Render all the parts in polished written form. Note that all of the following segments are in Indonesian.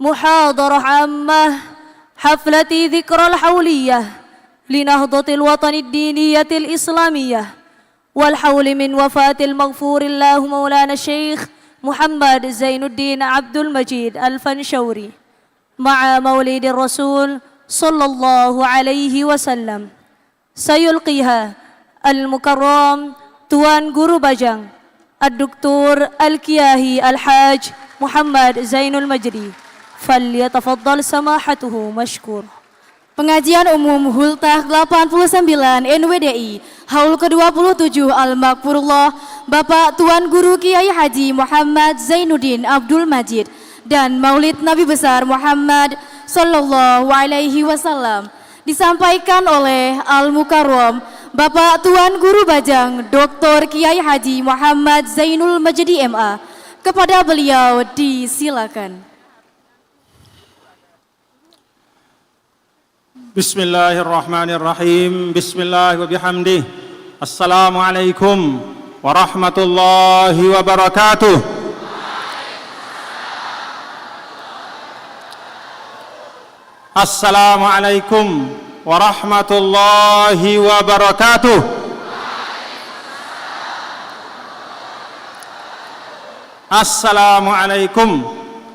محاضرة عامة حفلة ذكرى الحولية لنهضة الوطن الدينية الإسلامية والحول من وفاة المغفور الله مولانا الشيخ محمد زين الدين عبد المجيد الفنشوري مع مولد الرسول صلى الله عليه وسلم. سيلقيها المكرم Tuan Guru Bajang الدكتور الكياهي الحاج محمد زين المجدي فليتفضل سماحته مشكور. Pengajian Umum Hultah 89 NWDI Haul ke-27 Al-Makfurullah Bapak Tuan Guru Kiai Haji Muhammad Zainuddin Abdul Majid dan Maulid Nabi Besar Muhammad Sallallahu Alaihi Wasallam disampaikan oleh Al-Mukarram Bapak Tuan Guru Bajang Dr. Kiai Haji Muhammad Zainul Majdi MA. Kepada beliau disilakan. Bismillahirrahmanirrahim. Bismillah wa bihamdih. Assalamualaikum warahmatullahi wabarakatuh. Assalamualaikum warahmatullahi wabarakatuh. Assalamualaikum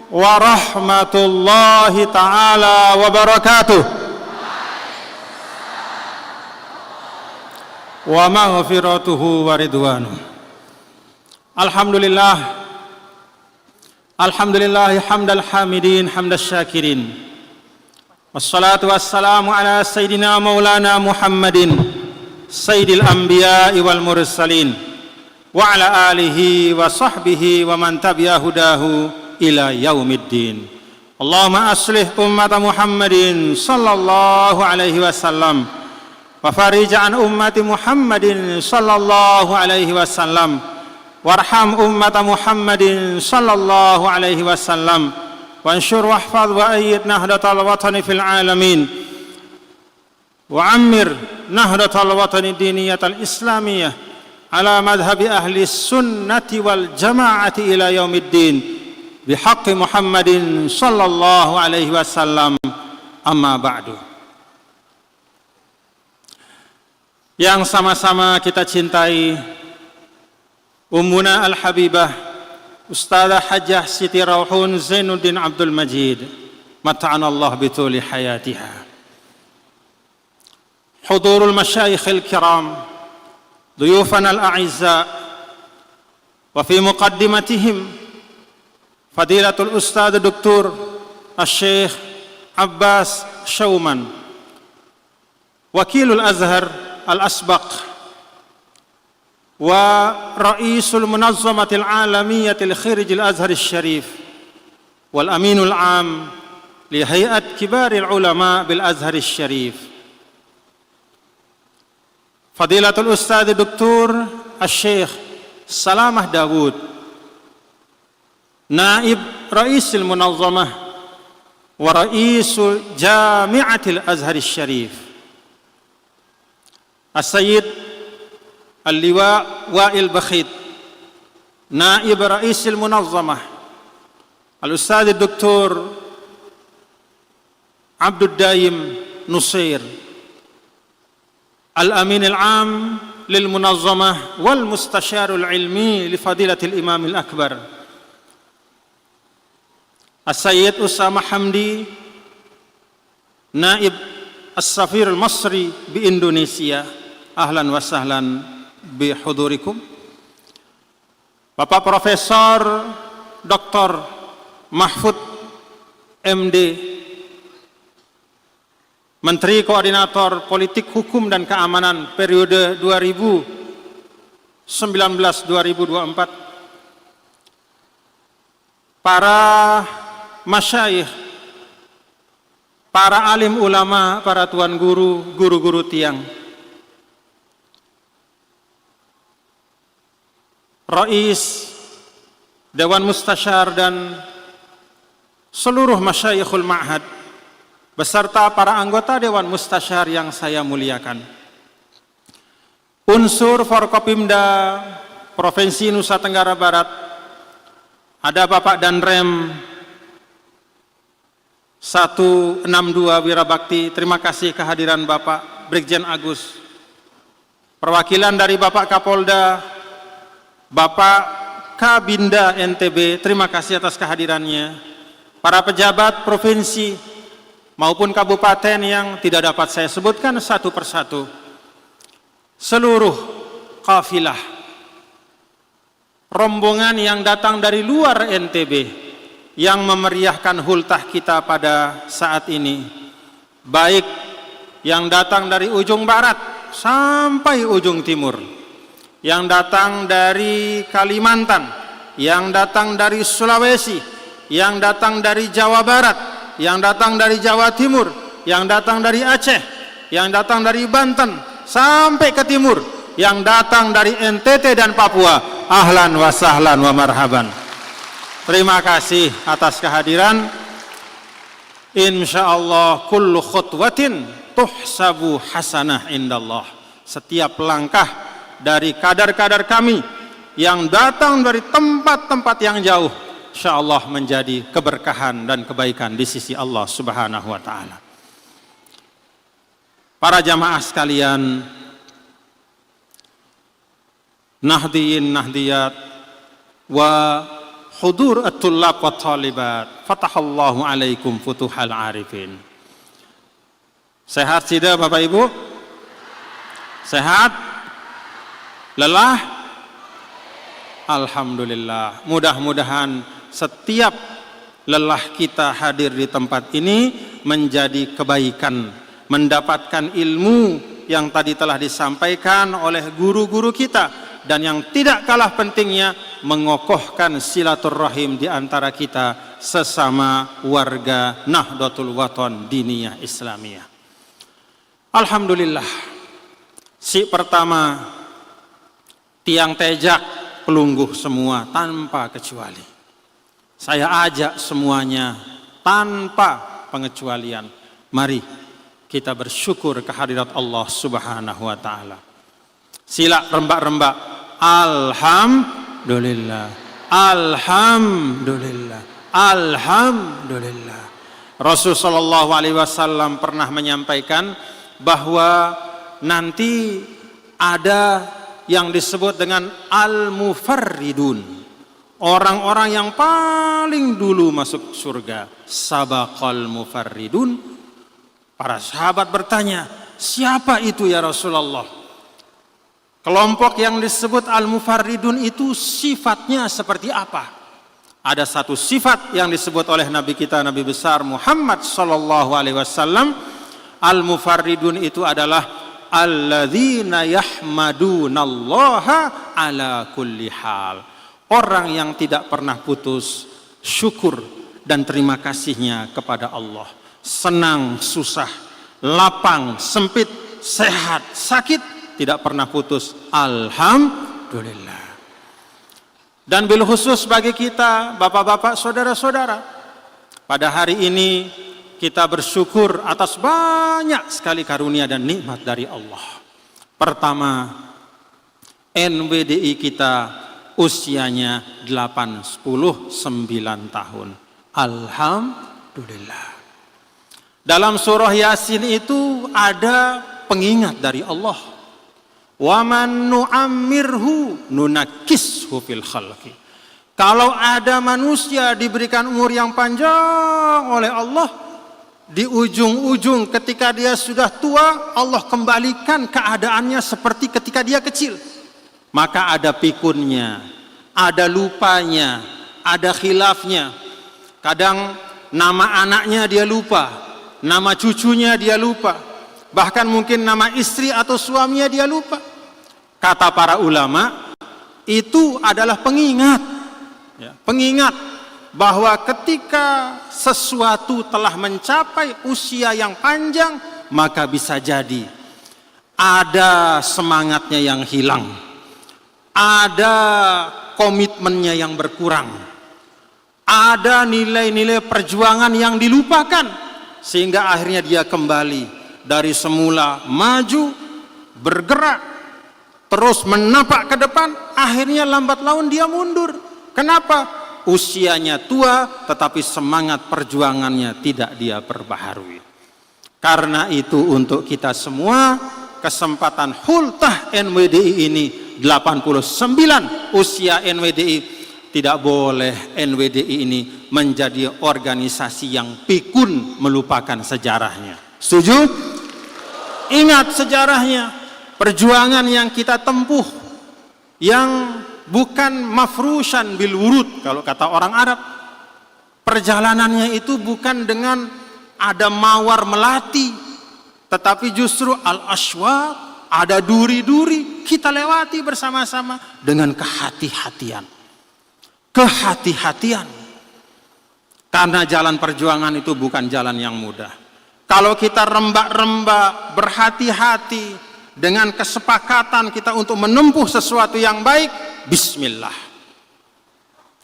warahmatullahi ta'ala wabarakatuh. Wa maghfiratuhu wa ridwanuh. Alhamdulillah hamdal hamidin hamdas syakirin. Wassalatu wassalamu ala sayyidina maulana Muhammadin sayyidil anbiya'i wal mursalin wa ala alihi wa sahbihi wa man tabi'a hudahu ila yaumiddin. Allahumma aslih ummata Muhammadin sallallahu alaihi wasallam wa farij an ummati Muhammadin sallallahu alaihi wasallam warham ummata Muhammadin sallallahu alaihi wasallam wansyur wahfadh wa ayyid nahdatal watani fil alamin wa ammir nahdatal watani diniyatal islamiyah ala madhhabi ahli sunnati wal jamaati ila yaumiddin bihaqqi Muhammadin sallallahu alaihi wasallam. Amma ba'du. Yang sama-sama kita cintai Ummuna Al-Habibah Ustadzah Hajjah Siti Rauhun Zainuddin Abdul Majid mata'anallah bituli hayatiha. Hudurul masyayikhil kiram, duyufana al-a'izza, wa fi muqaddimatihim Fadilatul Ustadz Dr. Al-Syekh Abbas Syauman Wakilul Azhar Al-Asbaq wa Ra'isul Munazzamatil Alamiyatil Khirijil Azhar Syarif wal Aminul Am li Hay'at Kibaril Ulama bil Azhar Syarif Fadilatul Ustadz Dr. Al-Syekh Salamah Dawud Naib Ra'isul Munazzamah wa Ra'isul Jami'atil Azhar Syarif As-Sayyid Al-Liwa Wa'il Bakhit Naib Ra'isil Munazzamah Al-Ustadz Dr. Abdul Daim Nusair Al-Amin Al-Am Lil Munazzamah Wal Mustasyarul Ilmi Li Fadilatil Imam Al-Akbar As-Sayyid Usama Hamdi Naib As-Safir Al-Masri Bi Indonesia. Ahlan wa sahlan bi hudurikum. Bapak Profesor Dr. Mahfud MD Menteri Koordinator Politik Hukum dan Keamanan periode 2019-2024. Para masyayikh, para alim ulama, para tuan guru, guru-guru tiang, Rais, Dewan Mustasyar dan seluruh masyayikhul ma'had beserta para anggota Dewan Mustasyar yang saya muliakan. Unsur Forkopimda Provinsi Nusa Tenggara Barat, ada Bapak Danrem 162 Wirabakti. Terima kasih kehadiran Bapak Brigjen Agus. Perwakilan dari Bapak Kapolda, Bapak Kabinda NTB, terima kasih atas kehadirannya. Para pejabat provinsi maupun kabupaten yang tidak dapat saya sebutkan satu persatu. Seluruh kafilah, rombongan yang datang dari luar NTB yang memeriahkan hultah kita pada saat ini, baik yang datang dari ujung barat sampai ujung timur, yang datang dari Kalimantan, yang datang dari Sulawesi, yang datang dari Jawa Barat, yang datang dari Jawa Timur, yang datang dari Aceh, yang datang dari Banten sampai ke timur, yang datang dari NTT dan Papua. Ahlan wa sahlan wa marhaban. Terima kasih atas kehadiran. Insyaallah kullu khutwatin tuhsabu hasanah indallah. Setiap langkah dari kadar-kadar kami yang datang dari tempat-tempat yang jauh, insyaallah menjadi keberkahan dan kebaikan di sisi Allah Subhanahu wa taala. Para jamaah sekalian, nahdiyin nahdiyat wa hudur at-tullab wa talibat, fatahallahu alaikum futuhal arifin. Sehat tidak Bapak Ibu? Sehat? Lelah? Alhamdulillah. Mudah-mudahan setiap lelah kita hadir di tempat ini menjadi kebaikan, mendapatkan ilmu yang tadi telah disampaikan oleh guru-guru kita, dan yang tidak kalah pentingnya mengokohkan silaturahim di antara kita sesama warga Nahdlatul Wathon Diniyah Islamiyah. Alhamdulillah. Si pertama, tiang tejak pelungguh semua tanpa kecuali. Saya ajak semuanya tanpa pengecualian. Mari kita bersyukur kehadirat Allah Subhanahu wa taala. Sila rembak-rembak. Alhamdulillah, alhamdulillah, alhamdulillah. Rasulullah SAW pernah menyampaikan bahwa nanti ada yang disebut dengan al-mufarridun, orang-orang yang paling dulu masuk surga. Sabaqal mufarridun. Para sahabat bertanya, siapa itu ya Rasulullah? Kelompok yang disebut al-mufarridun itu sifatnya seperti apa? Ada satu sifat yang disebut oleh Nabi kita, Nabi besar Muhammad sallallahu alaihi wasallam. Al-mufarridun itu adalah alladzina yahmadunallaha ala kulli hal. Orang yang tidak pernah putus syukur dan terima kasihnya kepada Allah. Senang, susah, lapang, sempit, sehat, sakit, tidak pernah putus. Alhamdulillah. Dan bil khusus bagi kita bapak-bapak, saudara-saudara, pada hari ini kita bersyukur atas banyak sekali karunia dan nikmat dari Allah. Pertama, NWDI kita usianya 8, 10, 9 tahun. Alhamdulillah. Dalam surah Yasin itu ada pengingat dari Allah. Wa man nu'ammirhu nunakkishu fil khalqi. Kalau ada manusia diberikan umur yang panjang oleh Allah, di ujung-ujung ketika dia sudah tua, Allah kembalikan keadaannya seperti ketika dia kecil. Maka ada pikunnya, ada lupanya, ada khilafnya. Kadang nama anaknya dia lupa, nama cucunya dia lupa, bahkan mungkin nama istri atau suaminya dia lupa. Kata para ulama, itu adalah pengingat, ya, pengingat bahwa ketika sesuatu telah mencapai usia yang panjang, maka bisa jadi ada semangatnya yang hilang, ada komitmennya yang berkurang, ada nilai-nilai perjuangan yang dilupakan, sehingga akhirnya dia kembali dari semula maju, bergerak, terus menapak ke depan, akhirnya lambat laun dia mundur. Kenapa? usianya tua tetapi semangat perjuangannya tidak dia perbaharui. Karena itu untuk kita semua kesempatan hultah NWDI ini 89 usia NWDI, tidak boleh NWDI ini menjadi organisasi yang pikun melupakan sejarahnya. Setuju? Ingat sejarahnya, perjuangan yang kita tempuh yang bukan mafrusan bil wurud kalau kata orang Arab. Perjalanannya itu bukan dengan ada mawar melati, tetapi justru al-aswaq, ada duri-duri, kita lewati bersama-sama dengan kehati-hatian. Kehati-hatian. Karena jalan perjuangan itu bukan jalan yang mudah. Kalau kita rembak-rembak, berhati-hati dengan kesepakatan kita untuk menempuh sesuatu yang baik, bismillah.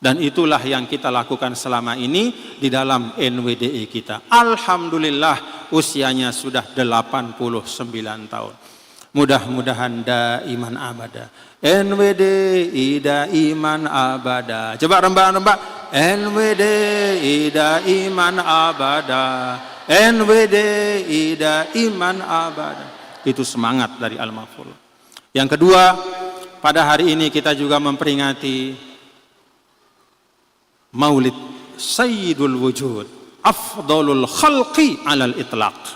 Dan itulah yang kita lakukan selama ini di dalam NWDI kita. Alhamdulillah usianya sudah 89 tahun. Mudah-mudahan daiman abada. NWDI daiman abada. Coba rembak-rembak. NWDI daiman abada. NWDI daiman abada. Itu semangat dari Al-Mahfuz. Yang kedua, pada hari ini kita juga memperingati Maulid Sayyidul Wujud, afdalul khalqi alal itlaq,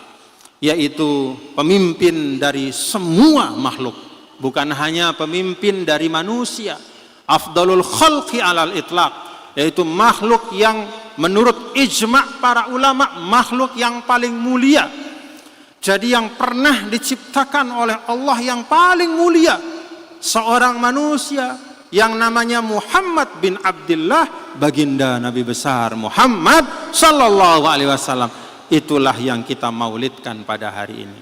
yaitu pemimpin dari semua makhluk, bukan hanya pemimpin dari manusia. Afdalul khalqi alal itlaq, yaitu makhluk yang menurut ijma' para ulama makhluk yang paling mulia. Jadi yang pernah diciptakan oleh Allah yang paling mulia, seorang manusia yang namanya Muhammad bin Abdullah, baginda Nabi besar Muhammad sallallahu alaihi wasallam. Itulah yang kita maulidkan pada hari ini.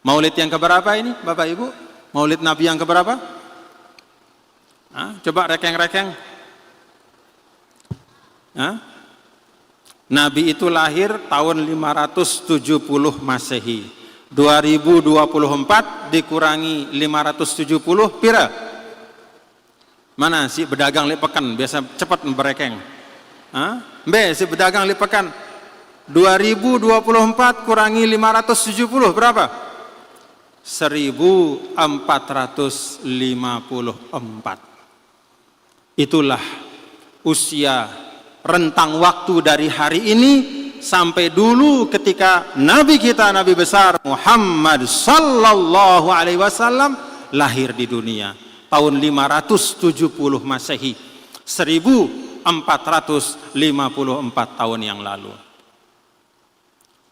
Maulid yang keberapa ini Bapak Ibu? Maulid Nabi yang keberapa? Coba rekeng-rekeng. Nabi itu lahir tahun 570 Masehi. 2024 dikurangi 570 pira? Mana si pedagang lipekan biasa cepat berekeng. Mbe si pedagang lipekan 2024 kurangi 570 berapa? 1454. Itulah usia rentang waktu dari hari ini sampai dulu ketika Nabi kita, Nabi besar Muhammad sallallahu alaihi wasallam lahir di dunia. Tahun 570 Masehi, 1454 tahun yang lalu.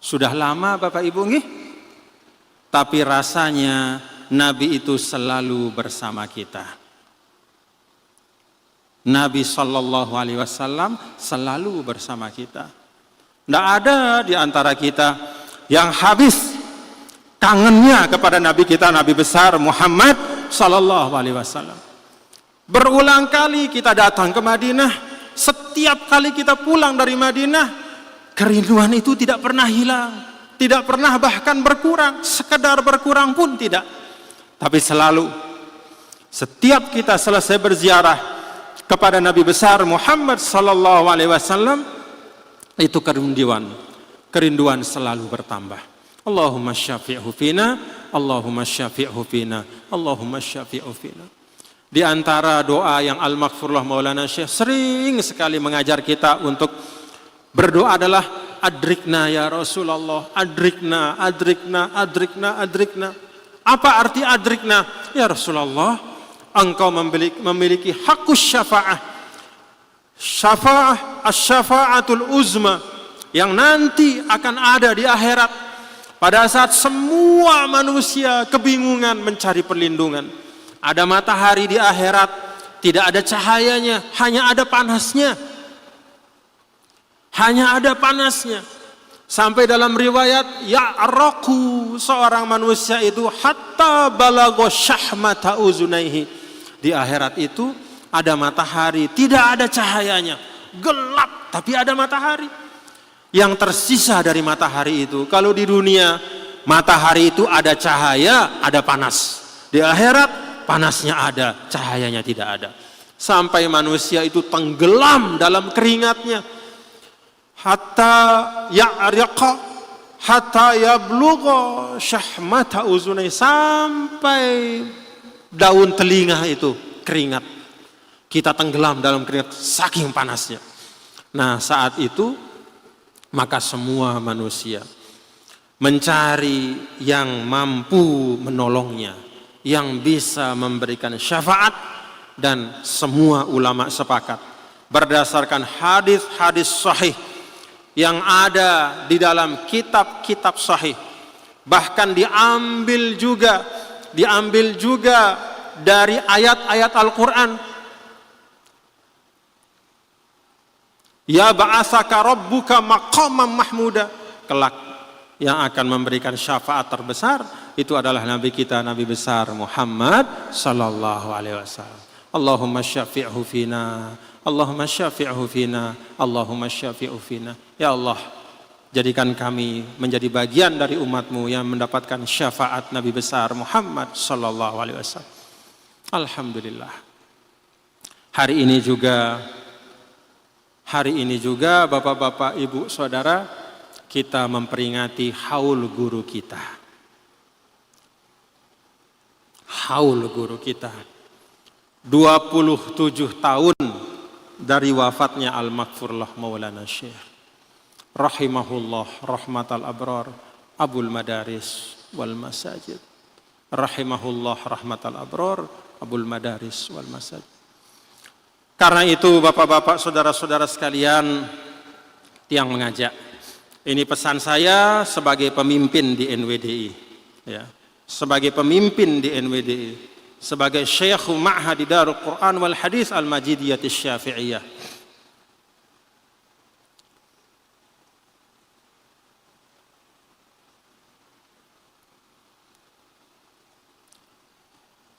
Sudah lama Bapak Ibu nggih? Tapi rasanya Nabi itu selalu bersama kita. Nabi sallallahu alaihi wasallam selalu bersama kita. Tidak ada di antara kita yang habis kangennya kepada Nabi kita, Nabi besar Muhammad sallallahu alaihi wasallam. Berulang kali kita datang ke Madinah, setiap kali kita pulang dari Madinah, kerinduan itu tidak pernah hilang, tidak pernah bahkan berkurang, sekedar berkurang pun tidak. Tapi selalu setiap kita selesai berziarah kepada Nabi besar Muhammad sallallahu alaihi wasallam, itu kerinduan selalu bertambah. Allahumma syafi'hu fina, Allahumma syafi'hu fina, Allahumma syafi'hu fina. Di antara doa yang Al-Maghfurullah Maulana Syekh sering sekali mengajar kita untuk berdoa adalah adrikna ya Rasulullah, adrikna, adrikna, adrikna, adrikna. Apa arti adrikna? Ya Rasulullah, engkau memiliki hakus syafa'ah, syafa'ah as-syafa'atul uzma, yang nanti akan ada di akhirat. Pada saat semua manusia kebingungan mencari perlindungan, ada matahari di akhirat, tidak ada cahayanya, hanya ada panasnya. Hanya ada panasnya. Sampai dalam riwayat, ya'raqu, seorang manusia itu hatta balagha syahmata uzunaihi. Di akhirat itu ada matahari, tidak ada cahayanya, gelap tapi ada matahari. Yang tersisa dari matahari itu, kalau di dunia matahari itu ada cahaya, ada panas. Di akhirat panasnya ada, cahayanya tidak ada. Sampai manusia itu tenggelam dalam keringatnya. Hatta ya'riqa hatta yablugha syahmata uzunai, sampai daun telinga itu keringat. Kita tenggelam dalam keringat saking panasnya. Nah, saat itu maka semua manusia mencari yang mampu menolongnya, yang bisa memberikan syafaat, dan semua ulama sepakat berdasarkan hadis-hadis sahih yang ada di dalam kitab-kitab sahih, bahkan diambil juga dari ayat-ayat Al-Quran. Ya ba'asaka rabbuka maqaman mahmuda, kelak yang akan memberikan syafaat terbesar itu adalah Nabi kita, Nabi besar Muhammad sallallahu alaihi wasallam. Allahumma syafi'hu fina, Allahumma syafi'hu fina, Allahumma syafi'hu fina. Ya Allah, jadikan kami menjadi bagian dari umatmu yang mendapatkan syafaat Nabi besar Muhammad sallallahu alaihi wasallam. Alhamdulillah. Hari ini juga Bapak-bapak, Ibu, Saudara, kita memperingati haul guru kita. Haul guru kita. 27 tahun dari wafatnya Al-Maghfurlah Maulana Syekh rahimahullah rahmatal abrar Abul Madaris wal Masajid. Rahimahullah rahmatal abrar Abul Madaris wal Masajid. Karena itu Bapak-bapak, Saudara-saudara sekalian yang mengajak, ini pesan saya sebagai pemimpin di NWDI, ya, sebagai pemimpin di NWDI, sebagai Syekh Ma'had Darul Quran wal Hadis Al-Majidiyah Syafi'iyah.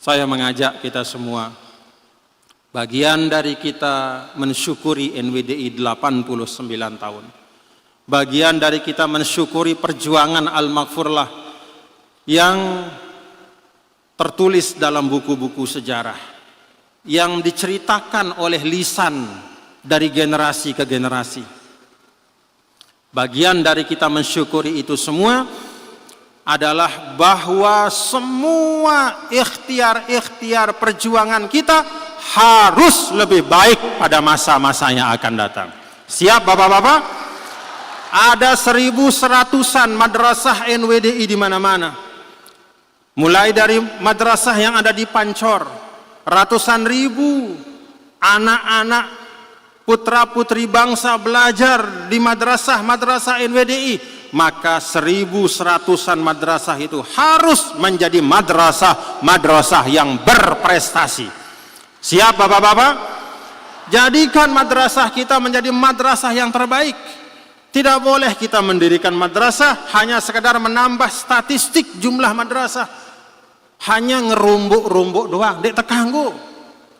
Saya mengajak kita semua, bagian dari kita mensyukuri NWDI 89 tahun. Bagian dari kita mensyukuri perjuangan Al-Maghfurlah yang tertulis dalam buku-buku sejarah, yang diceritakan oleh lisan dari generasi ke generasi. Bagian dari kita mensyukuri itu semua adalah bahwa semua ikhtiar-ikhtiar perjuangan kita harus lebih baik pada masa-masa yang akan datang. Siap Bapak-bapak? Ada 1.100-an madrasah NWDI di mana-mana. Mulai dari madrasah yang ada di Pancor, ratusan ribu anak-anak putra-putri bangsa belajar di madrasah NWDI, maka 1.100-an madrasah itu harus menjadi madrasah yang berprestasi. Siap Bapak-bapak? Jadikan madrasah kita menjadi madrasah yang terbaik. Tidak boleh kita mendirikan madrasah hanya sekedar menambah statistik jumlah madrasah, hanya ngerumbuk-rumbuk doang, dek tekanggu.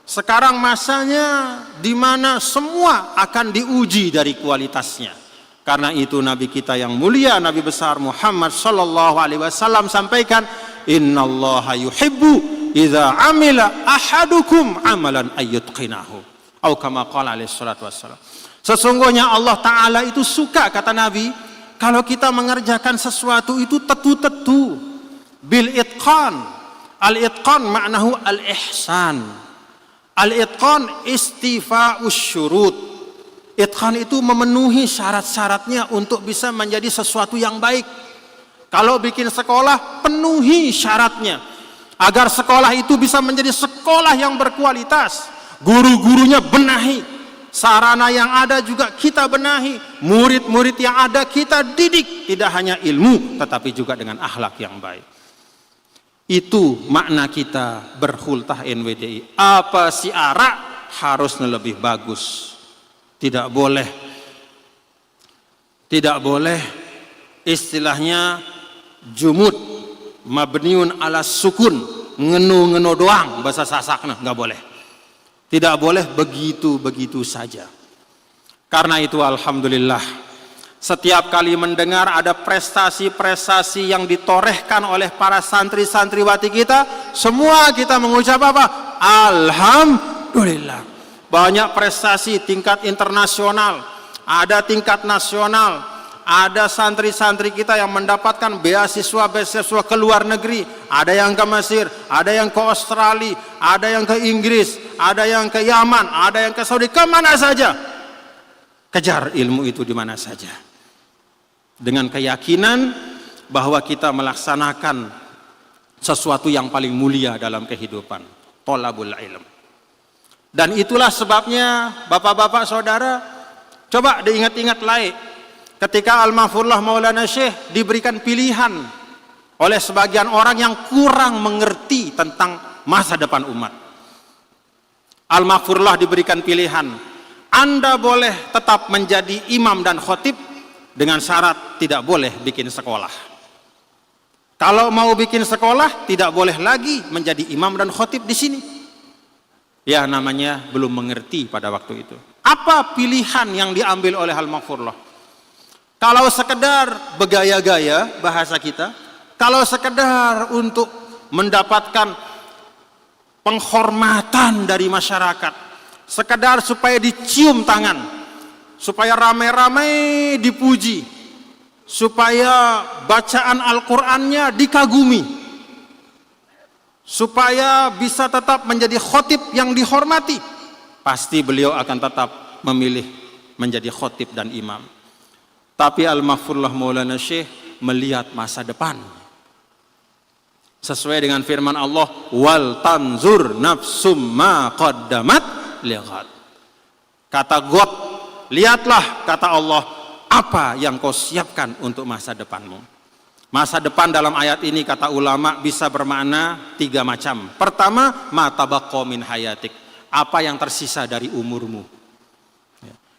Sekarang masanya di mana semua akan diuji dari kualitasnya. Karena itu Nabi kita yang mulia, Nabi besar Muhammad sallallahu alaihi wasallam sampaikan, innallaha yuhibbu idza amila ahadukum amalan ayyutqinahu. Atau kama qala alaihi salatu wassalam. Sesungguhnya Allah Ta'ala itu suka, kata Nabi, kalau kita mengerjakan sesuatu itu tetu-tetu, bil itqan. Al-itqan maknahu al-ihsan. Al-itqan istifa'us syurut. Itqan itu memenuhi syarat-syaratnya untuk bisa menjadi sesuatu yang baik. Kalau bikin sekolah, penuhi syaratnya agar sekolah itu bisa menjadi sekolah yang berkualitas. Guru-gurunya benahi, sarana yang ada juga kita benahi, murid-murid yang ada kita didik, tidak hanya ilmu tetapi juga dengan akhlak yang baik. Itu makna kita berhultah NWDI. Apa syiara harusnya lebih bagus. Tidak boleh istilahnya jumud mabniun ala sukun, ngenu doang bahasa Sasakna, nggak boleh. Tidak boleh begitu saja. Karena itu alhamdulillah, setiap kali mendengar ada prestasi-prestasi yang ditorehkan oleh para santri-santriwati kita, semua kita mengucap apa? Alhamdulillah. Alhamdulillah. Banyak prestasi tingkat internasional, ada tingkat nasional. Ada santri-santri kita yang mendapatkan beasiswa ke luar negeri. Ada yang ke Mesir, ada yang ke Australia, ada yang ke Inggris, ada yang ke Yaman, ada yang ke Saudi, kemana saja. Kejar ilmu itu di mana saja. Dengan keyakinan bahwa kita melaksanakan sesuatu yang paling mulia dalam kehidupan. Thalabul ilm. Dan itulah sebabnya bapak-bapak saudara, coba diingat-ingat laik. Ketika Al-Mahfurullah Maulana Syekh diberikan pilihan oleh sebagian orang yang kurang mengerti tentang masa depan umat. Al-Mahfurullah diberikan pilihan, Anda boleh tetap menjadi imam dan khotib dengan syarat tidak boleh bikin sekolah. Kalau mau bikin sekolah, tidak boleh lagi menjadi imam dan khotib di sini. Ya, namanya belum mengerti pada waktu itu. Apa pilihan yang diambil oleh Al-Mahfurullah? Kalau sekedar bergaya-gaya bahasa kita, kalau sekedar untuk mendapatkan penghormatan dari masyarakat, sekedar supaya dicium tangan, supaya ramai-ramai dipuji, supaya bacaan Al-Qur'annya dikagumi, supaya bisa tetap menjadi khotib yang dihormati, pasti beliau akan tetap memilih menjadi khotib dan imam. Tapi Al-Mahfurullah Maulana Syekh melihat masa depan. Sesuai dengan firman Allah, wal tanzur nafsum ma qaddamat lighad. Kata God, lihatlah, kata Allah, apa yang kau siapkan untuk masa depanmu. Masa depan dalam ayat ini kata ulama bisa bermakna 3 macam. Pertama, ma tabaqqa min hayatik, apa yang tersisa dari umurmu.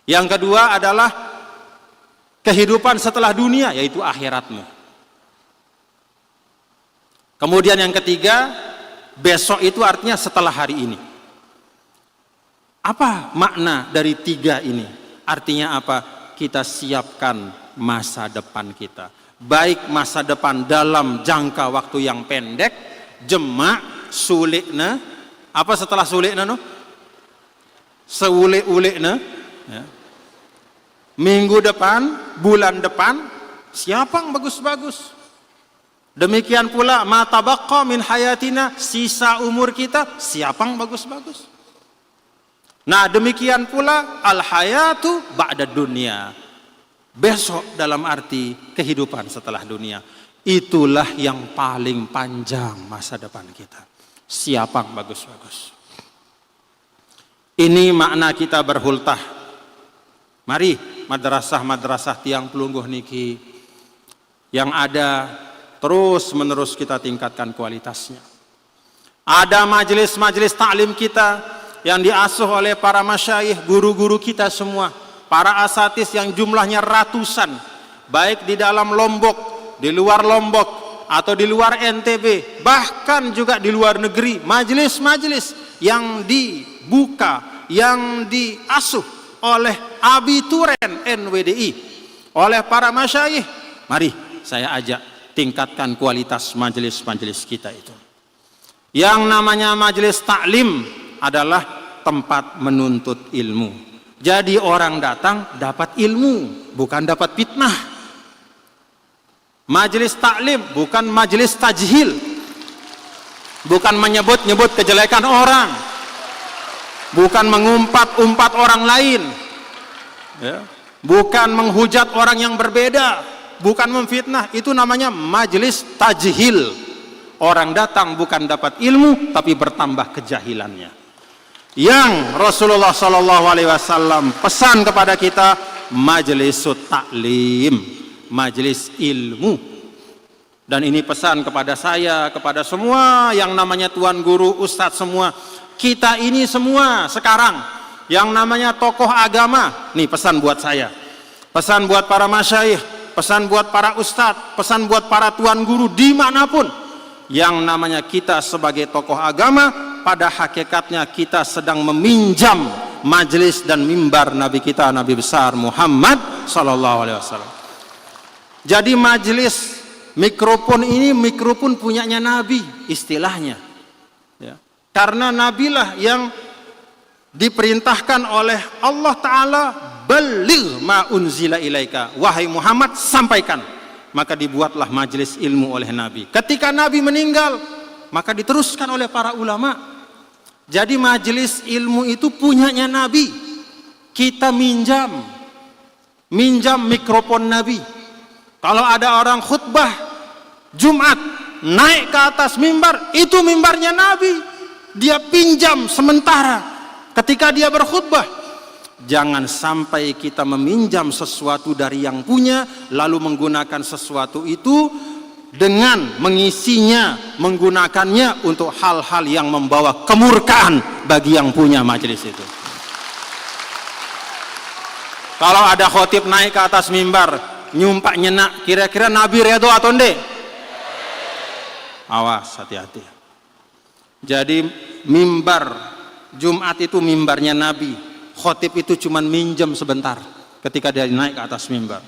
Yang kedua adalah kehidupan setelah dunia, yaitu akhiratmu. Kemudian yang ketiga, besok itu artinya setelah hari ini. Apa makna dari 3 ini? Artinya apa? Kita siapkan masa depan kita. Baik masa depan dalam jangka waktu yang pendek, jemak, sulikna. Apa setelah sulikna? No? Seulek-ulekna. Ya. Minggu depan, bulan depan, siapa yang bagus-bagus. Demikian pula ma tabaqqa min hayatina, sisa umur kita, siapa yang bagus-bagus. Nah, demikian pula al hayatu ba'da dunia, besok dalam arti kehidupan setelah dunia. Itulah yang paling panjang masa depan kita. Siapa yang bagus-bagus. Ini makna kita berhultah. Mari madrasah-madrasah tiang pelungguh niki yang ada terus menerus kita tingkatkan kualitasnya. Ada majelis-majelis taklim kita yang diasuh oleh para masyayikh, guru-guru kita semua, para asatis yang jumlahnya ratusan, baik di dalam Lombok, di luar Lombok, atau di luar NTB, bahkan juga di luar negeri. Majelis-majelis yang dibuka, yang diasuh oleh abituren NWDI, oleh para masyayikh. Mari saya ajak tingkatkan kualitas majelis-majelis kita itu. Yang namanya majelis taklim adalah tempat menuntut ilmu. Jadi orang datang dapat ilmu, bukan dapat fitnah. Majelis taklim bukan majelis tajhil, bukan menyebut-nyebut kejelekan orang, bukan mengumpat-umpat orang lain, ya. Bukan menghujat orang yang berbeda, bukan memfitnah. Itu namanya majelis tajhil. Orang datang bukan dapat ilmu, tapi bertambah kejahilannya. Yang Rasulullah SAW pesan kepada kita, majelis taklim, majelis ilmu. Dan ini pesan kepada saya, kepada semua yang namanya tuan guru, ustadz semua. Kita ini semua sekarang yang namanya tokoh agama, nih pesan buat saya, pesan buat para masyayikh, pesan buat para ustadz, pesan buat para tuan guru dimanapun. Yang namanya kita sebagai tokoh agama, pada hakikatnya kita sedang meminjam majelis dan mimbar Nabi kita, Nabi besar Muhammad SAW. Jadi majelis mikrofon ini, mikrofon punyanya Nabi istilahnya, ya. Karena Nabilah yang diperintahkan oleh Allah Ta'ala, baligh ma unzila ilaika, wahai Muhammad sampaikan. Maka dibuatlah majelis ilmu oleh Nabi. Ketika Nabi meninggal, maka diteruskan oleh para ulama. Jadi majelis ilmu itu punyanya Nabi. Kita minjam mikrofon Nabi. Kalau ada orang khutbah Jumat naik ke atas mimbar, itu mimbarnya Nabi. Dia pinjam sementara ketika dia berkhutbah. Jangan sampai kita meminjam sesuatu dari yang punya, lalu menggunakan sesuatu itu dengan mengisinya, menggunakannya untuk hal-hal yang membawa kemurkaan bagi yang punya majelis itu. Kalau ada khotib naik ke atas mimbar, nyumpak nyenak, kira-kira Nabi redho atau enggak? Awas, hati-hati. Jadi mimbar Jumat itu mimbarnya Nabi. Khotib itu cuma minjem sebentar ketika dia naik ke atas mimbar.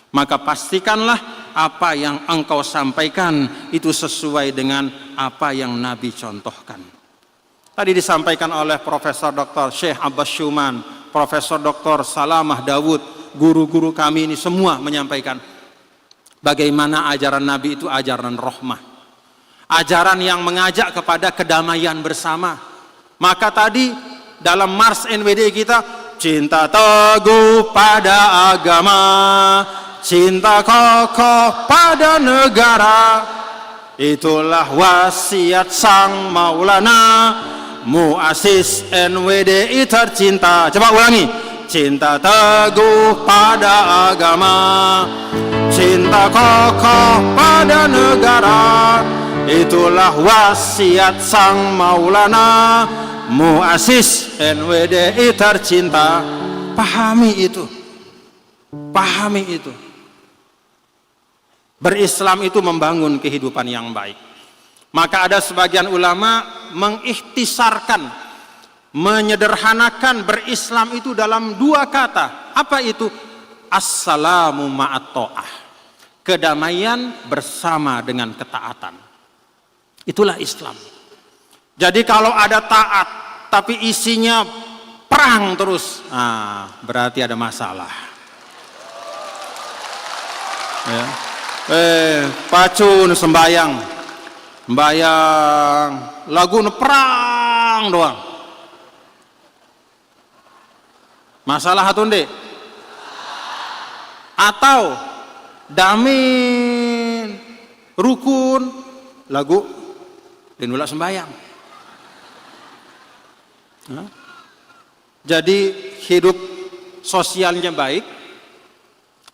Maka pastikanlah apa yang engkau sampaikan itu sesuai dengan apa yang Nabi contohkan. Tadi disampaikan oleh Profesor Dr. Syekh Abbas Syuman, Profesor Dr. Salamah Dawud, guru-guru kami ini semua menyampaikan bagaimana ajaran Nabi itu ajaran rahmah. Ajaran yang mengajak kepada kedamaian bersama. Maka tadi dalam Mars NWD kita, cinta teguh pada agama, cinta kokoh pada negara, itulah wasiat sang Maulana, muassis NWDI tercinta. Coba ulangi. Cinta teguh pada agama, cinta kokoh pada negara, itulah wasiat sang Maulana, muassis NWDI tercinta. Pahami itu. Pahami itu. Berislam itu membangun kehidupan yang baik. Maka ada sebagian ulama mengikhtisarkan, menyederhanakan berislam itu dalam dua kata. Apa itu? Assalamu ma'at ta'ah. Kedamaian bersama dengan ketaatan. Itulah Islam. Jadi kalau ada taat tapi isinya perang terus, berarti ada masalah. Ya. Pacun sembayang, lagu perang doang. Masalah atau ndek? Atau damin, rukun, lagu dinulak sembayang. Jadi hidup sosialnya baik,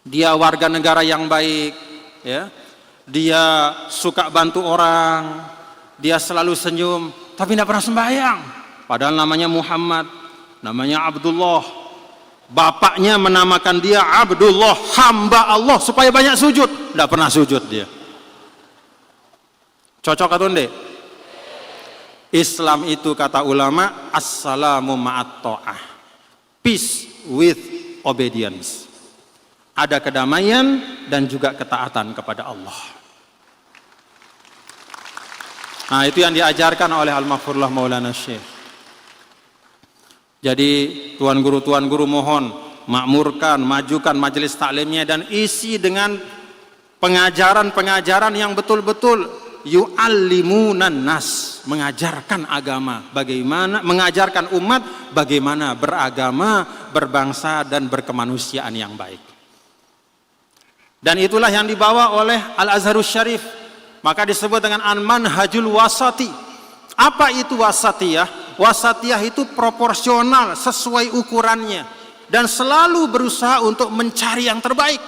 dia warga negara yang baik, ya, dia suka bantu orang, dia selalu senyum, tapi tidak pernah sembahyang. Padahal namanya Muhammad, namanya Abdullah, bapaknya menamakan dia Abdullah, hamba Allah, supaya banyak sujud, tidak pernah sujud dia. Cocok atau enggak? Islam itu kata ulama, assalamu ma'at ta'ah, peace with obedience. Ada kedamaian dan juga ketaatan kepada Allah. Nah, itu yang diajarkan oleh Al-Maghfurullah Maulana Syekh. Jadi tuan guru mohon makmurkan, majukan majelis taklimnya dan isi dengan pengajaran-pengajaran yang betul-betul yu'allimunan nas, mengajarkan agama, bagaimana mengajarkan umat bagaimana beragama, berbangsa dan berkemanusiaan yang baik. Dan itulah yang dibawa oleh Al-Azharus Syarif. Maka disebut dengan Al-Manhajul Wasati. Apa itu wasatiyah? Wasatiyah itu proporsional sesuai ukurannya dan selalu berusaha untuk mencari yang terbaik.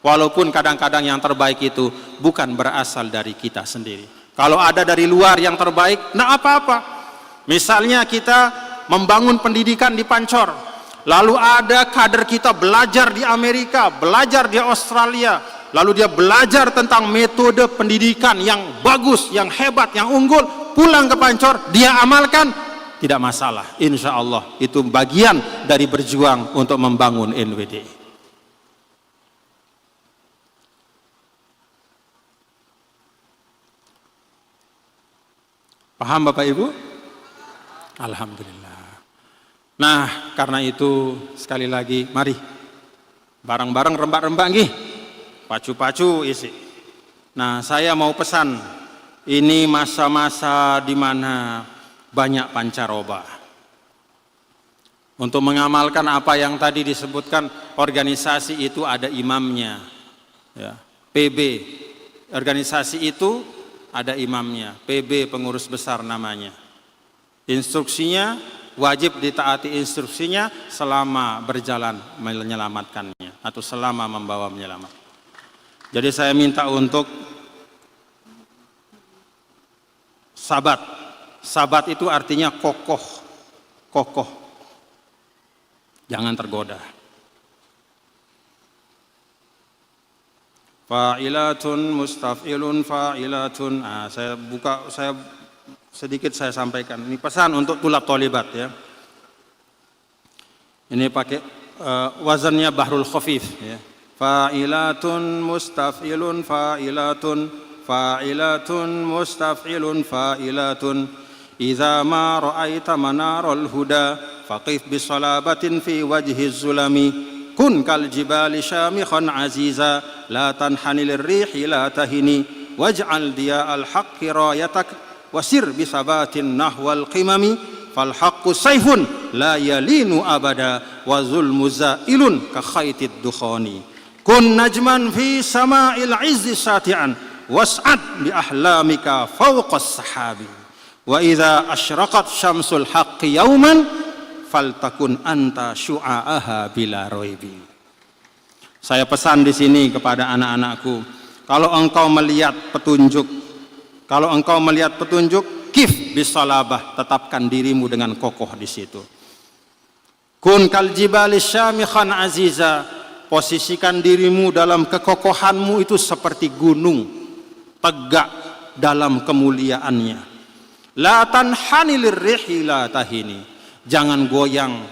Walaupun kadang-kadang yang terbaik itu bukan berasal dari kita sendiri. Kalau ada dari luar yang terbaik, nah apa-apa. Misalnya kita membangun pendidikan di Pancor, lalu ada kader kita belajar di Amerika, belajar di Australia, lalu dia belajar tentang metode pendidikan yang bagus, yang hebat, yang unggul, pulang ke Pancor, dia amalkan, tidak masalah. Insya Allah itu bagian dari berjuang untuk membangun NWDI. Paham Bapak Ibu? Alhamdulillah. Nah, karena itu sekali lagi mari bareng-bareng rembak-rembak nggih. Pacu-pacu isi. Nah, saya mau pesan, ini masa-masa di mana banyak pancaroba. Untuk mengamalkan apa yang tadi disebutkan, organisasi itu ada imamnya. Ya. PB, organisasi itu ada imamnya. PB pengurus besar namanya. Instruksinya wajib ditaati instruksinya selama berjalan menyelamatkannya atau selama membawa menyelamat. Jadi saya minta untuk sabat. Sabat itu artinya kokoh. Kokoh. Jangan tergoda. Fa'ilatun mustaf'ilun fa'ilatun. Saya buka, saya sedikit saya sampaikan. Ini pesan untuk tulab tholibat ya. Ini pakai wazannya bahrul khafif ya. Fa'ilatun mustaf'ilun fa'ilatun fa'ilatun mustaf'ilun fa'ilatun idza ma ra'aita manaral huda faqif bisalabatin fi wajhi zulami kun kal jibali syamikhan aziza la tanhani lirrihi la tahini waj'al dia al haqqi rayatak wasir bisabatin nahwal qimami fal haqqu sayfun la yalinu abada wa zulmu zailun ka khaitid dukhani kun najman fi sama'il izzi sati'an was'ad bi ahlamika fawqas sahabi wa idza asyraqat syamsul haqqi yauman faltakun anta syu'a'aha bila roibi. Saya pesan di sini kepada anak-anakku, kalau engkau melihat petunjuk, kif bisalabah, tetapkan dirimu dengan kokoh di situ. Kun kal jibali syamikhan aziza, posisikan dirimu dalam kekokohanmu itu seperti gunung, tegak dalam kemuliaannya. La tanhani lirrihi la tahini. Jangan goyang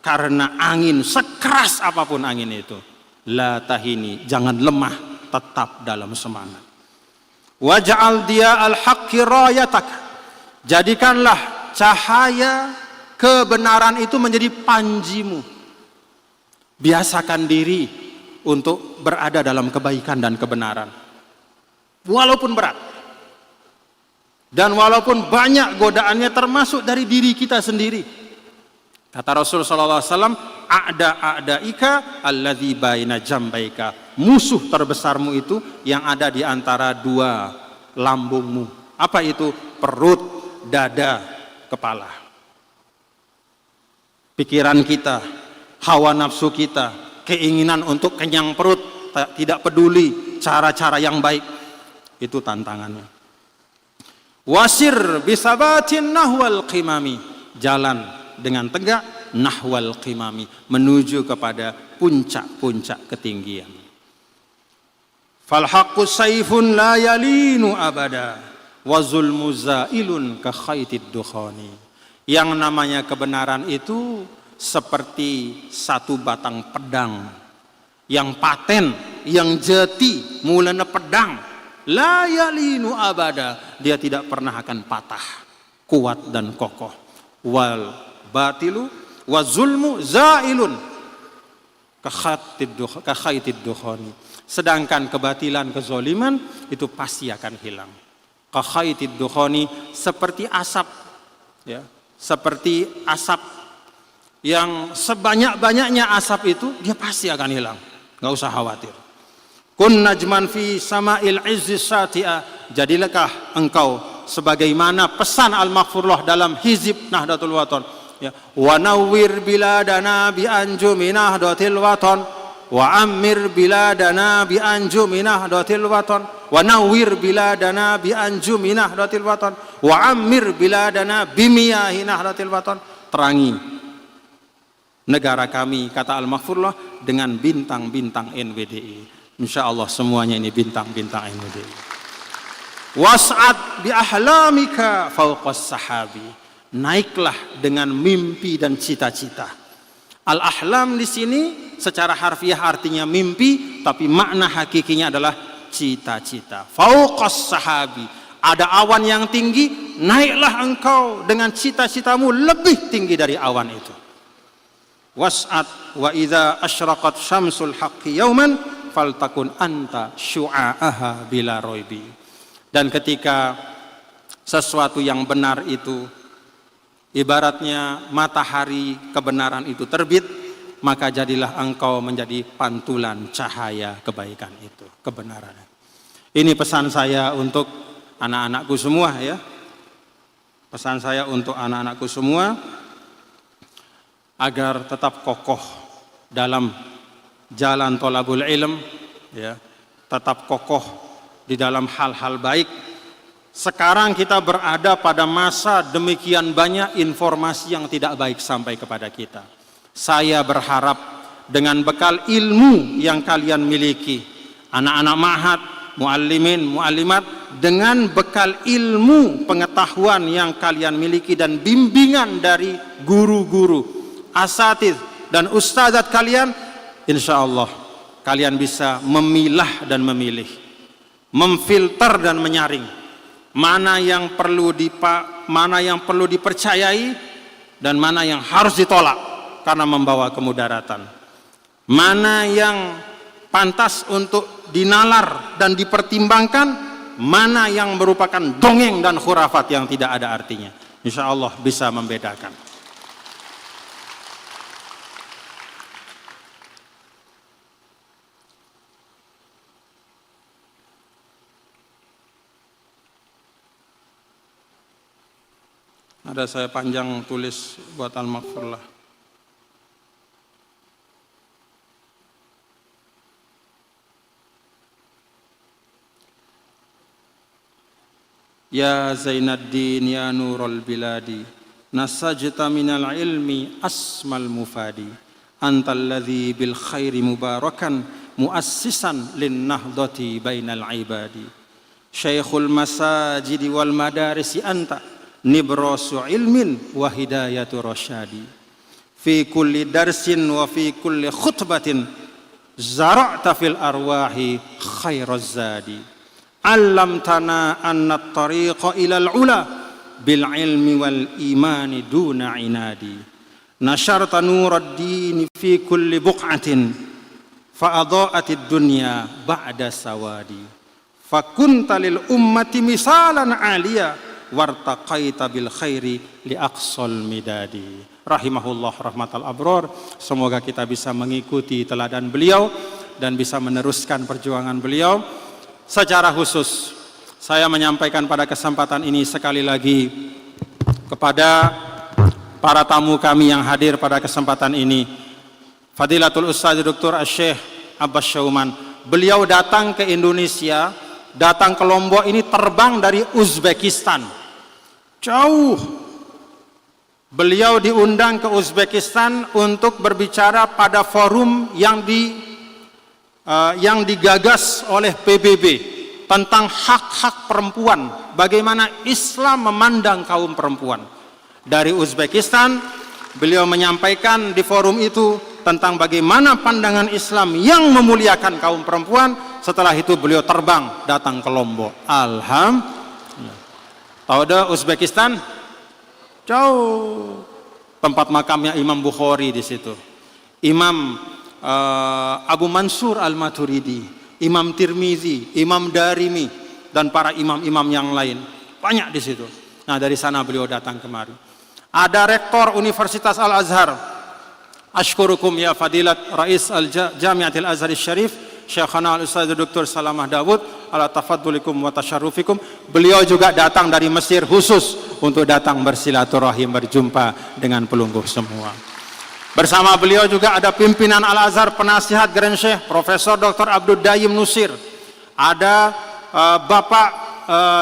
karena angin, sekeras apapun angin itu. La tahini, jangan lemah, tetap dalam semangat. Waj'al dia al-haqqi rayatak. Jadikanlah cahaya kebenaran itu menjadi panjimu. Biasakan diri untuk berada dalam kebaikan dan kebenaran. Walaupun berat. Dan walaupun banyak godaannya termasuk dari diri kita sendiri. Kata Rasul sallallahu alaihi wasallam, a'da'ika alladzi baina jambaika. Musuh terbesarmu itu yang ada di antara dua lambungmu. Apa itu? Perut, dada, kepala. Pikiran kita, hawa nafsu kita, keinginan untuk kenyang perut, tidak peduli cara-cara yang baik. Itu tantangannya. Wasir bisabatin nahwal qimami. Jalan dengan tegak nahwal qimami, menuju kepada puncak-puncak ketinggian. Fal haqqu sayfun la yalinu abada wa zulmu zailun ka khaitid dukhani. Yang namanya kebenaran itu seperti satu batang pedang yang paten, yang jati, mulana pedang, la yalinu abada, dia tidak pernah akan patah, kuat dan kokoh. Wal batilu wa zulmu zailun ka khaitid dukhani. Sedangkan kebatilan, kezoliman itu pasti akan hilang. Ka khaitid dukhani, seperti asap ya, seperti asap yang sebanyak-banyaknya asap itu dia pasti akan hilang. Enggak usah khawatir. Kun najman fi sama'il izzi sati'a. Jadilahkah engkau sebagaimana pesan Al-Maghfurullah dalam hizib Nahdlatul Wathon. Ya, wa nawwir biladana bi anjumi Nahdlatil Wathon wa ammir biladana bi anjumi Nahdlatil Wathon wa nawwir biladana bi anjumi Nahdlatil Wathon wa ammir biladana bi miyahi Nahdlatil Wathon. Terangi negara kami, kata Al-Maghfurullah, dengan bintang-bintang NWDI. Insyaallah semuanya ini bintang-bintang NWDI. Was'ad bi ahlamika fawqas sahabi. Naiklah dengan mimpi dan cita-cita. Al-ahlam di sini secara harfiah artinya mimpi, tapi makna hakikinya adalah cita-cita. Fawqas sahabi, ada awan yang tinggi, naiklah engkau dengan cita-citamu lebih tinggi dari awan itu. was'at wa idza asyraqat syamsul haqqi yauman faltakun anta syu'a'aha bila roibi. Dan ketika sesuatu yang benar itu ibaratnya matahari kebenaran itu terbit, maka jadilah engkau menjadi pantulan cahaya kebaikan itu, kebenaran. Ini pesan saya untuk anak-anakku semua ya. Pesan saya untuk anak-anakku semua agar tetap kokoh dalam jalan thalabul ilm ya, tetap kokoh di dalam hal-hal baik. Sekarang kita berada pada masa demikian banyak informasi yang tidak baik sampai kepada kita. Saya berharap dengan bekal ilmu yang kalian miliki, anak-anak ma'had, muallimin, muallimat, dengan bekal ilmu pengetahuan yang kalian miliki dan bimbingan dari guru-guru, asatidz dan ustadzat kalian, insya Allah kalian bisa memilah dan memilih, memfilter dan menyaring mana yang perlu dipercayai dan mana yang harus ditolak karena membawa kemudaratan, mana yang pantas untuk dinalar dan dipertimbangkan, mana yang merupakan dongeng dan khurafat yang tidak ada artinya. Insya Allah bisa membedakan. Ada saya panjang tulis buat al-maghfurlah. Ya Zainaddin ya Nurul Biladi, nasajta minal ilmi asmal mufadi, antal ladzi bil khairi mubarakan muassisan lin nahdati bainal ibadi. Syekhul masajidi wal madarisi anta, nibrasu ilmin wa hidayatu rasyadi. Fi kulli darsin wa fi kulli khutbatin zara'ta fil arwahi khairaz zadi. Allamtana anna at-tariqa ilal ula bil ilmi wal imani duna inadi. Nasharta nurad dini fi kulli buq'atin fa adaa'atid dunya ba'da sawadi. Fakunta lil ummati misalan 'aliya wartaqaita bil khairi li aqsal midadi. Rahimahullah rahmatal abror. Semoga kita bisa mengikuti teladan beliau dan bisa meneruskan perjuangan beliau. Secara khusus saya menyampaikan pada kesempatan ini sekali lagi kepada para tamu kami yang hadir pada kesempatan ini, Fadilatul Ustaz Dr. Syekh Abbas Syauman. Beliau datang ke Indonesia, datang ke Lombok ini terbang dari Uzbekistan, jauh. Beliau diundang ke Uzbekistan untuk berbicara pada forum yang digagas oleh PBB tentang hak-hak perempuan, bagaimana Islam memandang kaum perempuan. Dari Uzbekistan beliau menyampaikan di forum itu tentang bagaimana pandangan Islam yang memuliakan kaum perempuan. Setelah itu beliau terbang datang ke Lombok. Alhamdulillah. Tahu dah Uzbekistan? Jauh. Tempat makamnya Imam Bukhari di situ. Imam Abu Mansur Al-Maturidi, Imam Tirmizi, Imam Darimi, dan para imam-imam yang lain. Banyak di situ. Nah, dari sana beliau datang kemari. Ada rektor Universitas Al-Azhar. Ashkurukum ya Fadilat Rais Al-Jamiatil Azhar Syarif, Syekhana Al-Ustaz Dr. Salamah Dawud, ala tafaddulikum wa tasyarrufikum. Beliau juga datang dari Mesir khusus untuk datang bersilaturahim, berjumpa dengan pelungguh semua. Bersama beliau juga ada pimpinan Al-Azhar, penasihat Grand Syekh Profesor Dr. Abdul Daim Nusir. Ada Bapak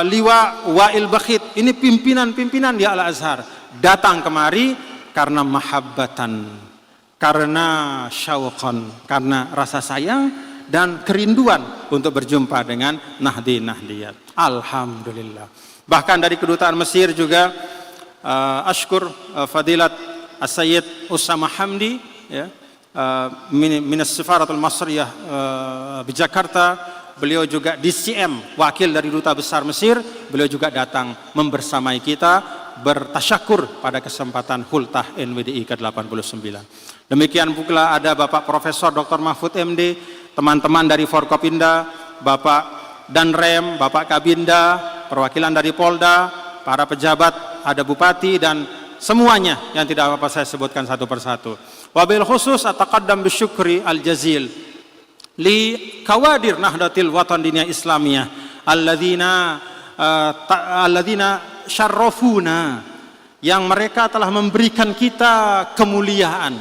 Liwa Wa'il Bakhit. Ini pimpinan-pimpinan di Al-Azhar. Datang kemari karena mahabbatan, karena syauqan, karena rasa sayang dan kerinduan untuk berjumpa dengan nahdi-nahdiyat. Alhamdulillah. Bahkan dari kedutaan Mesir juga ashkur Fadilat As-Sayyid Usama Hamdi ya, Minas Sifaratul Masriyah di Jakarta. Beliau juga DCM, wakil dari Duta Besar Mesir. Beliau juga datang membersamai kita bertasyakur pada kesempatan Hultah NWDI ke-89. Demikian pula ada Bapak Profesor Dr. Mahfud MD, teman-teman dari Forkopimda, Bapak Danrem, Bapak Kabinda, perwakilan dari Polda, para pejabat, ada Bupati dan semuanya yang tidak apa-apa saya sebutkan satu persatu. Wabil khusus ataqaddam bisyukri al-jazil li kawadir Nahdlatul Watan Diniyah Islamiyah alladzina syarrafuna, yang mereka telah memberikan kita kemuliaan,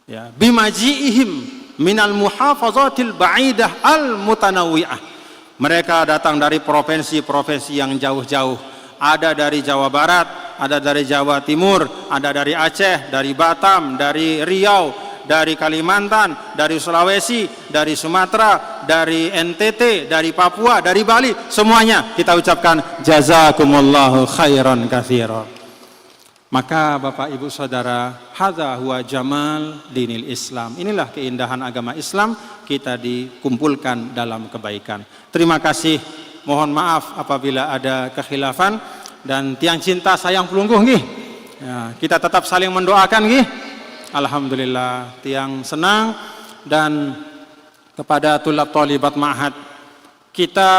ya, bimaji'ihim minal muhafazatil ba'idah al mutanawwi'ah. Mereka datang dari provinsi-provinsi yang jauh-jauh, ada dari Jawa Barat, ada dari Jawa Timur, ada dari Aceh, dari Batam, dari Riau, dari Kalimantan, dari Sulawesi, dari Sumatera, dari NTT, dari Papua, dari Bali, semuanya kita ucapkan jazakumullahu khairan katsiran. Maka Bapak Ibu Saudara, hadza huwa jamal dinil Islam. Inilah keindahan agama Islam, kita dikumpulkan dalam kebaikan. Terima kasih, mohon maaf apabila ada kekhilafan, dan tiang cinta sayang pelungguh nggih. Ya, kita tetap saling mendoakan nggih. Alhamdulillah, tiang senang. Dan kepada tulab tholibat ma'had kita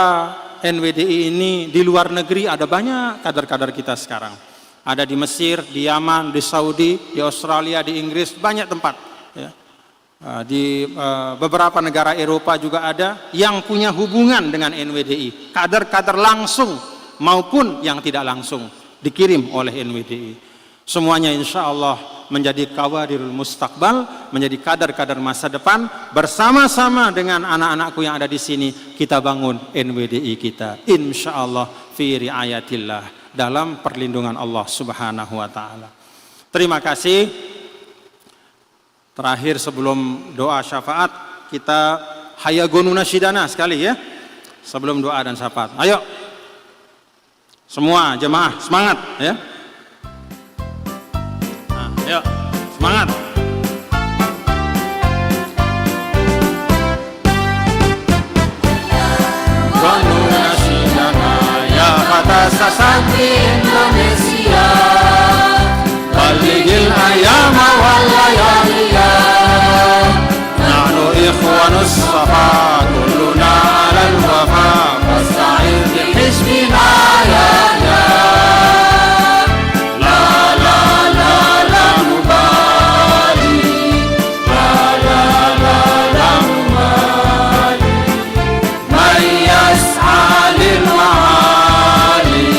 NWDI ini, di luar negeri ada banyak kader-kader kita sekarang. Ada di Mesir, di Yaman, di Saudi, di Australia, di Inggris, banyak tempat, ya. Di beberapa negara Eropa juga ada yang punya hubungan dengan NWDI, kader-kader langsung maupun yang tidak langsung dikirim oleh NWDI. Semuanya insya Allah menjadi kawadirul mustaqbal, menjadi kader-kader masa depan. Bersama-sama dengan anak-anakku yang ada di sini, kita bangun NWDI kita, insya Allah fi riayatillah, dalam perlindungan Allah Subhanahu wa Ta'ala. Terima kasih. Terakhir sebelum doa syafaat, kita hayagonu nasyidana sekali ya, sebelum doa dan syafaat. Ayo semua jemaah semangat ya. Nah, ayo semangat. Gonu nasyidana ya kata sasantri Indonesia, baligil ayama wal layaliya, nahnu ikhwanus safa kulluna alal wafa, fasta'in bi hizbina ya ya, la la la la mubali, la la la la mubali, man yas'a lil ma'ali,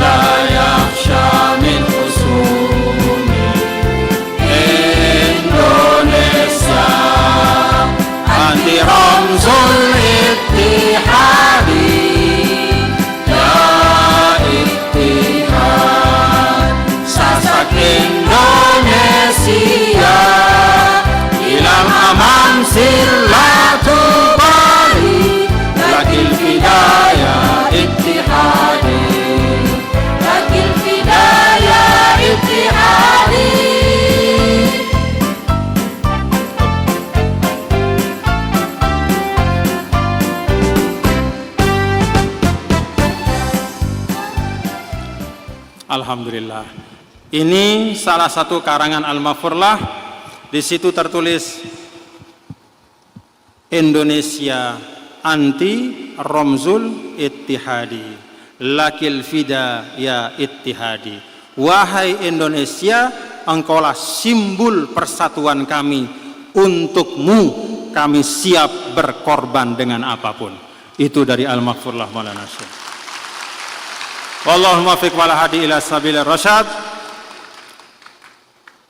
la yakhsha min husumi. Indonesia anti ramzul ittihadi, ya ittihad, sasak Indonesia, ilam amam silatubari, lakil fidaya ittihadi, lakil fidaya ittihadi. Alhamdulillah. Ini salah satu karangan Al-Mafurlah. Di situ tertulis Indonesia anti Ramzul Ittihadi, lakil fida ya ittihadi. Wahai Indonesia, engkaulah simbol persatuan kami. Untukmu kami siap berkorban dengan apapun. Itu dari Al-Mafurlah Maulana Syekh. Wallahul muwaffiq wal hadi ila sabilir rasyad.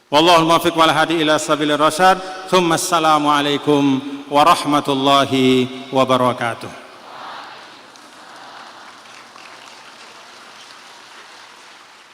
Wallahul muwaffiq wal hadi ila sabilir rasyad. Tsumma assalamu alaikum warahmatullahi wabarakatuh.